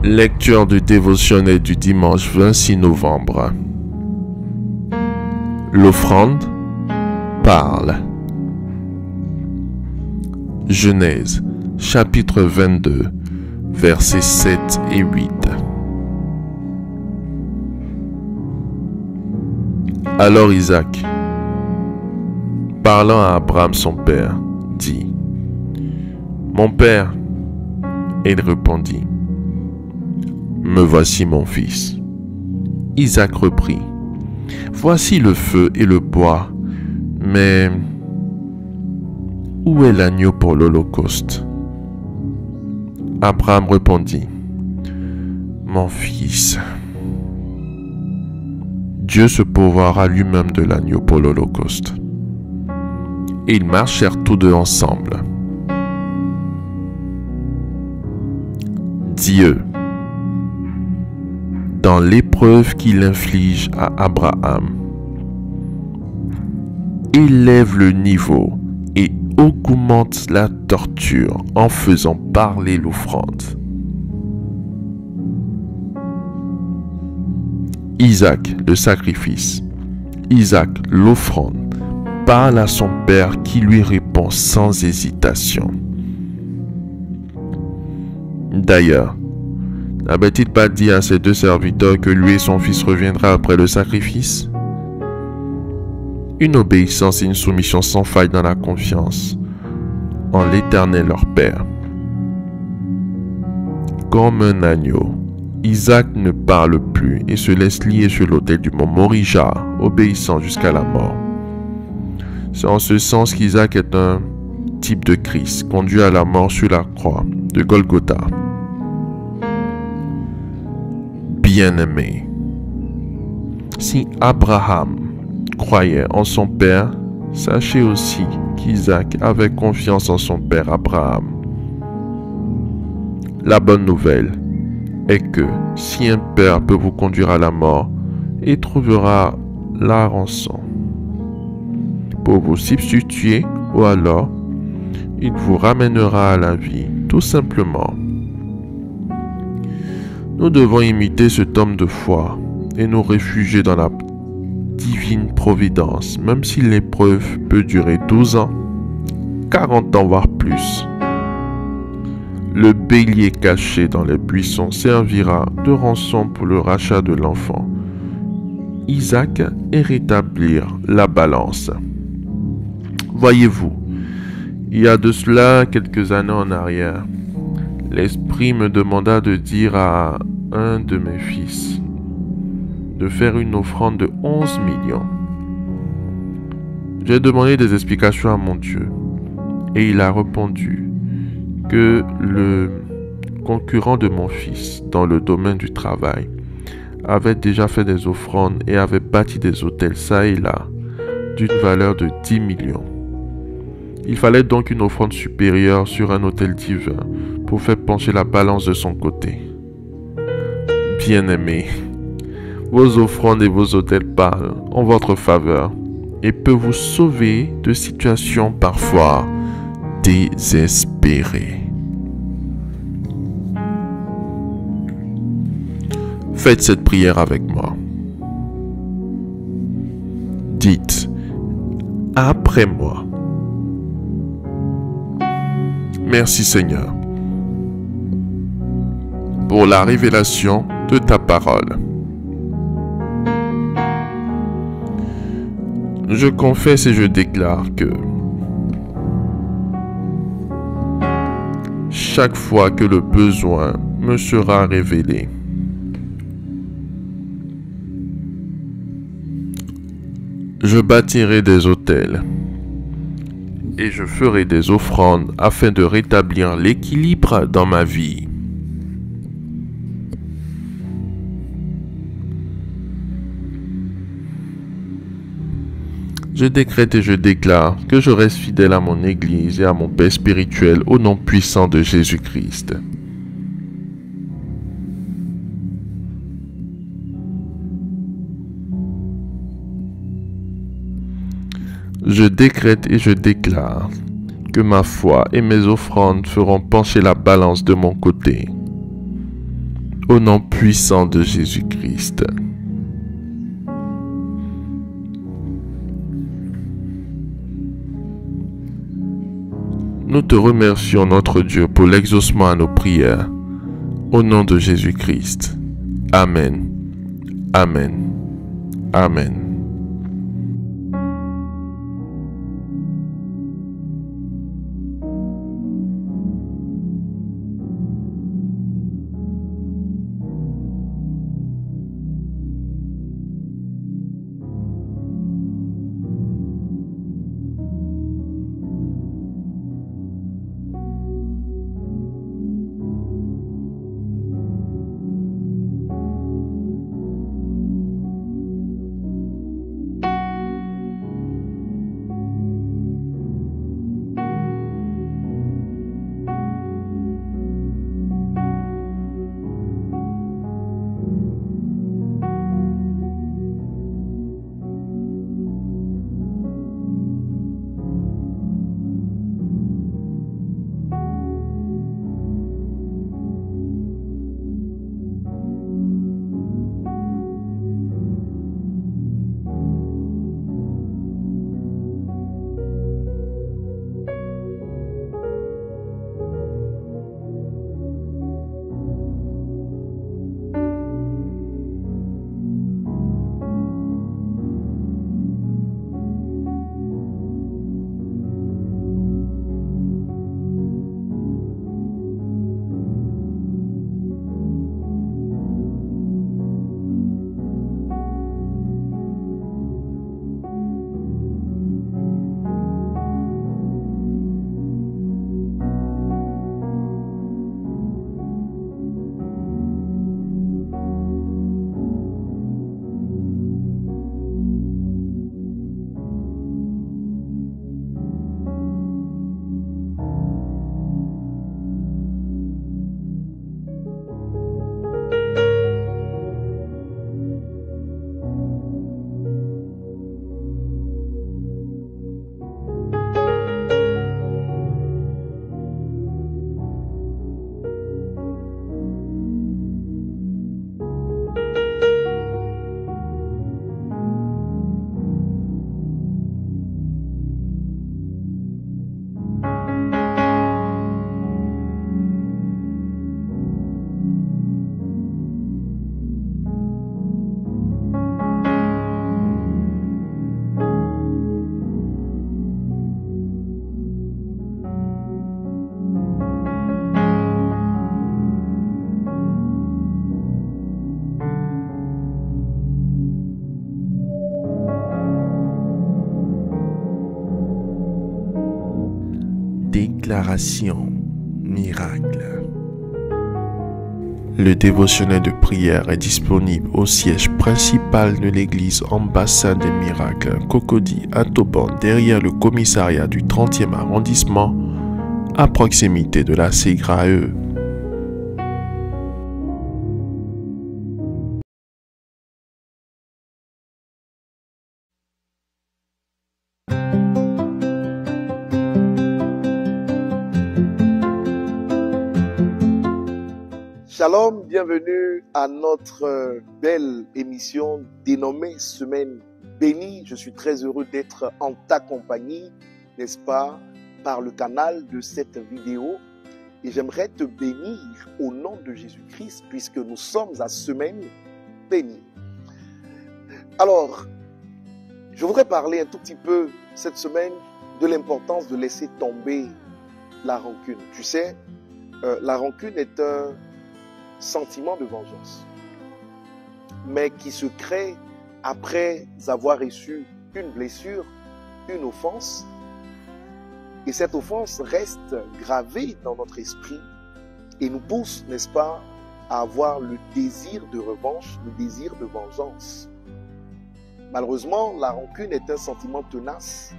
Lecture du dévotionnel du dimanche 26 novembre. L'offrande parle. Genèse, chapitre 22, versets 7 et 8. Alors Isaac, parlant à Abraham son père, dit : « Mon père. » Et il répondit : « Me voici mon fils. » Isaac reprit : « Voici le feu et le bois, mais où est l'agneau pour l'holocauste ?» Abraham répondit : « Mon fils, Dieu se pourvoira lui-même de l'agneau pour l'holocauste. » Et ils marchèrent tous deux ensemble. Dieu, dans l'épreuve qu'il inflige à Abraham, élève le niveau et augmente la torture en faisant parler l'offrande. Isaac, le sacrifice. Isaac, l'offrande, parle à son père qui lui répond sans hésitation. D'ailleurs, n'avait-il pas dit à ses deux serviteurs que lui et son fils reviendraient après le sacrifice? Une obéissance et une soumission sans faille dans la confiance en l'Éternel leur Père. Comme un agneau, Isaac ne parle plus et se laisse lier sur l'autel du mont Morija, obéissant jusqu'à la mort. C'est en ce sens qu'Isaac est un type de Christ, conduit à la mort sur la croix de Golgotha. Bien-aimé, si Abraham croyait en son père, sachez aussi qu'Isaac avait confiance en son père Abraham. La bonne nouvelle est que si un père peut vous conduire à la mort, il trouvera la rançon pour vous substituer, ou alors il vous ramènera à la vie, tout simplement. Nous devons imiter cet homme de foi et nous réfugier dans la divine providence, même si l'épreuve peut durer 12 ans, 40 ans, voire plus. Le bélier caché dans les buissons servira de rançon pour le rachat de l'enfant. Isaac et rétablir la balance. Voyez-vous, il y a de cela quelques années en arrière, l'Esprit me demanda de dire à un de mes fils de faire une offrande de 11 millions. J'ai demandé des explications à mon Dieu et il a répondu que le concurrent de mon fils dans le domaine du travail avait déjà fait des offrandes et avait bâti des hôtels ça et là d'une valeur de 10 millions. Il fallait donc une offrande supérieure sur un autel divin pour faire pencher la balance de son côté. Bien-aimés, vos offrandes et vos autels parlent en votre faveur et peuvent vous sauver de situations parfois désespérées. Faites cette prière avec moi. Dites après moi: Merci Seigneur pour la révélation de ta parole. Je confesse et je déclare que chaque fois que le besoin me sera révélé, je bâtirai des autels et je ferai des offrandes afin de rétablir l'équilibre dans ma vie. Je décrète et je déclare que je reste fidèle à mon Église et à mon Père spirituel au nom puissant de Jésus-Christ. Je décrète et je déclare que ma foi et mes offrandes feront pencher la balance de mon côté. Au nom puissant de Jésus-Christ. Nous te remercions, notre Dieu, pour l'exaucement à nos prières. Au nom de Jésus-Christ. Amen. Amen. Amen. Déclaration miracle. Le dévotionnel de prière est disponible au siège principal de l'église Ambassade des Miracles, Cocody à Toban, derrière le commissariat du 30e arrondissement, à proximité de la SEGRAE. Shalom, bienvenue à notre belle émission dénommée Semaine bénie. Je suis très heureux d'être en ta compagnie, n'est-ce pas, par le canal de cette vidéo. Et j'aimerais te bénir au nom de Jésus-Christ, puisque nous sommes à Semaine bénie. Alors, je voudrais parler un tout petit peu cette semaine de l'importance de laisser tomber la rancune. Tu sais, la rancune est un sentiment de vengeance, mais qui se crée après avoir reçu une blessure, une offense, et cette offense reste gravée dans notre esprit et nous pousse, n'est-ce pas, à avoir le désir de revanche, le désir de vengeance. Malheureusement, la rancune est un sentiment tenace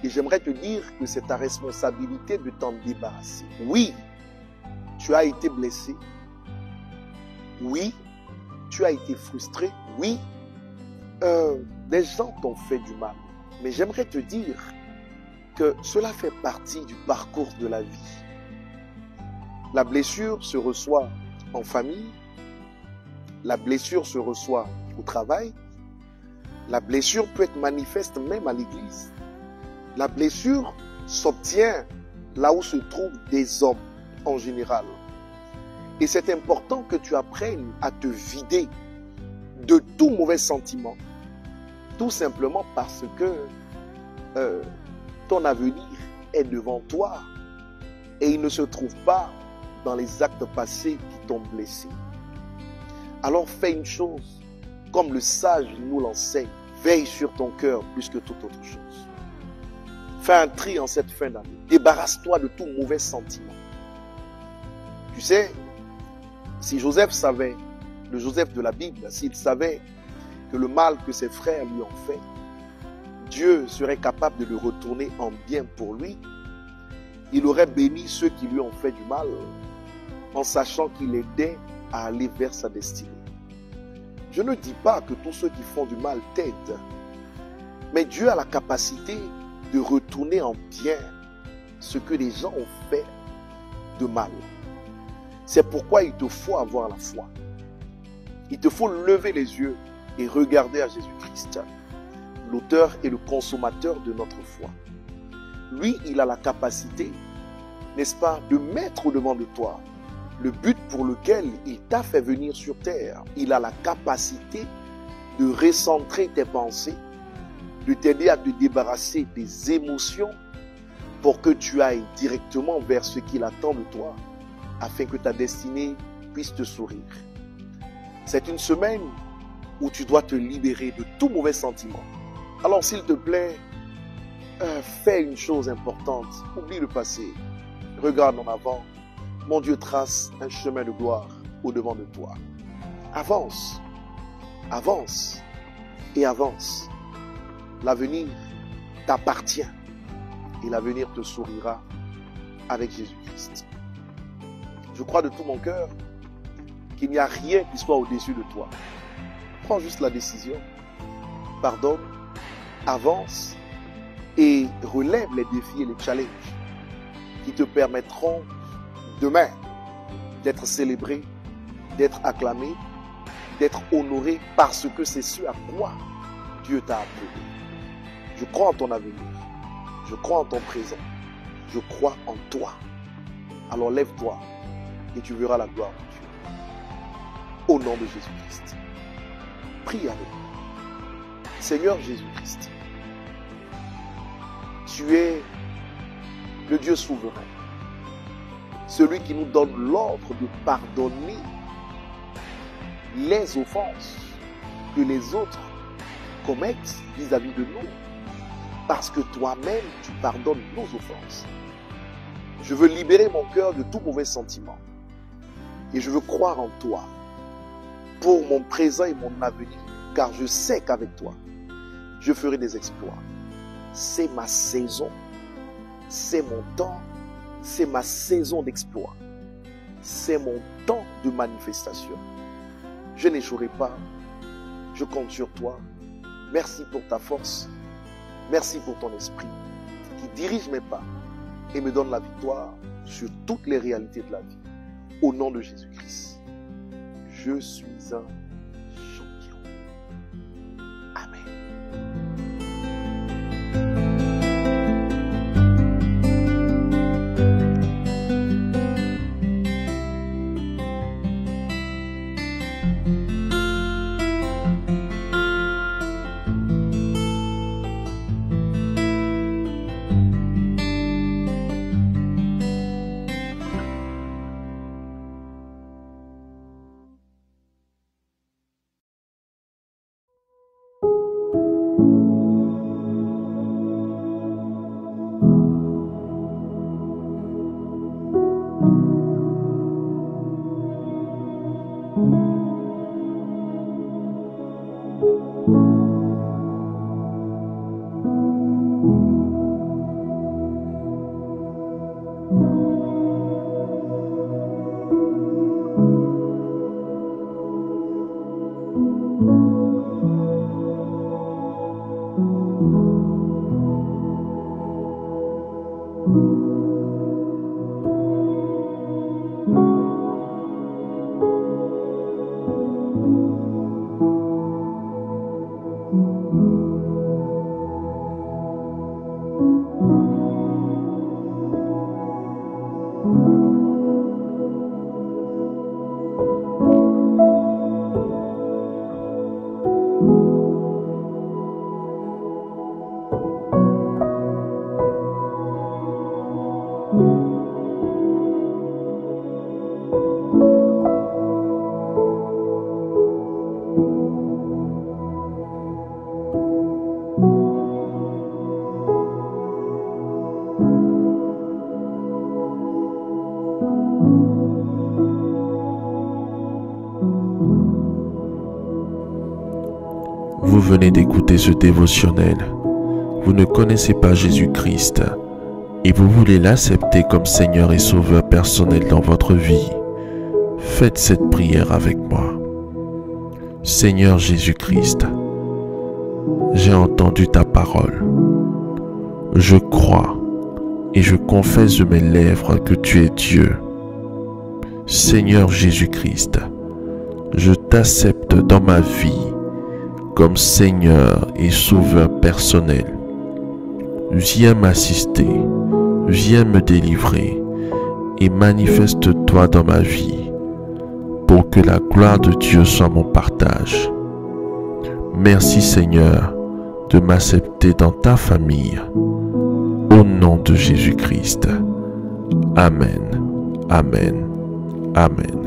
et j'aimerais te dire que c'est ta responsabilité de t'en débarrasser. Oui, tu as été blessé. Oui, tu as été frustré. Oui, des gens t'ont fait du mal. Mais j'aimerais te dire que cela fait partie du parcours de la vie. La blessure se reçoit en famille, La blessure se reçoit au travail. La blessure peut être manifeste même à l'église. La blessure s'obtient là où se trouvent des hommes en général. Et c'est important que tu apprennes à te vider de tout mauvais sentiment. Tout simplement parce que ton avenir est devant toi et il ne se trouve pas dans les actes passés qui t'ont blessé. Alors fais une chose, comme le sage nous l'enseigne, veille sur ton cœur plus que toute autre chose. Fais un tri en cette fin d'année. Débarrasse-toi de tout mauvais sentiment. Tu sais, si Joseph savait, le Joseph de la Bible, s'il savait que le mal que ses frères lui ont fait, Dieu serait capable de le retourner en bien pour lui, il aurait béni ceux qui lui ont fait du mal, en sachant qu'il aidait à aller vers sa destinée. Je ne dis pas que tous ceux qui font du mal t'aident, mais Dieu a la capacité de retourner en bien ce que les gens ont fait de mal. C'est pourquoi il te faut avoir la foi. Il te faut lever les yeux et regarder à Jésus-Christ, l'auteur et le consommateur de notre foi. Lui, il a la capacité, n'est-ce pas, de mettre au-devant de toi le but pour lequel il t'a fait venir sur terre. Il a la capacité de recentrer tes pensées, de t'aider à te débarrasser des émotions pour que tu ailles directement vers ce qu'il attend de toi, afin que ta destinée puisse te sourire. C'est une semaine où tu dois te libérer de tout mauvais sentiment. Alors s'il te plaît, fais une chose importante. Oublie le passé. Regarde en avant. Mon Dieu trace un chemin de gloire au-devant de toi. Avance. Avance. Et avance. L'avenir t'appartient. Et l'avenir te sourira avec Jésus-Christ. Je crois de tout mon cœur qu'il n'y a rien qui soit au-dessus de toi. Prends juste la décision. Pardonne. Avance. Et relève les défis et les challenges qui te permettront demain d'être célébré, d'être acclamé, d'être honoré parce que c'est ce à quoi Dieu t'a appelé. Je crois en ton avenir. Je crois en ton présent. Je crois en toi. Alors lève-toi et tu verras la gloire de Dieu. Au nom de Jésus-Christ. Prie avec moi. Seigneur Jésus-Christ, tu es le Dieu souverain, celui qui nous donne l'ordre de pardonner les offenses que les autres commettent vis-à-vis de nous, parce que toi-même tu pardonnes nos offenses. Je veux libérer mon cœur de tout mauvais sentiment et je veux croire en toi pour mon présent et mon avenir, car je sais qu'avec toi je ferai des exploits. C'est ma saison, c'est mon temps, c'est ma saison d'exploit, c'est mon temps de manifestation. Je n'échouerai pas, je compte sur toi. Merci pour ta force, merci pour ton esprit qui dirige mes pas et me donne la victoire sur toutes les réalités de la vie. Au nom de Jésus-Christ, je suis un champion. Amen. vous venez d'écouter ce dévotionnel, vous ne connaissez pas Jésus-Christ et vous voulez l'accepter comme Seigneur et Sauveur personnel dans votre vie, faites cette prière avec moi. Seigneur Jésus-Christ, j'ai entendu ta parole. Je crois et je confesse de mes lèvres que tu es Dieu. Seigneur Jésus-Christ, je t'accepte dans ma vie comme Seigneur et Sauveur personnel. Viens m'assister, viens me délivrer et manifeste-toi dans ma vie pour que la gloire de Dieu soit mon partage. Merci Seigneur de m'accepter dans ta famille. Au nom de Jésus-Christ. Amen. Amen. Amen.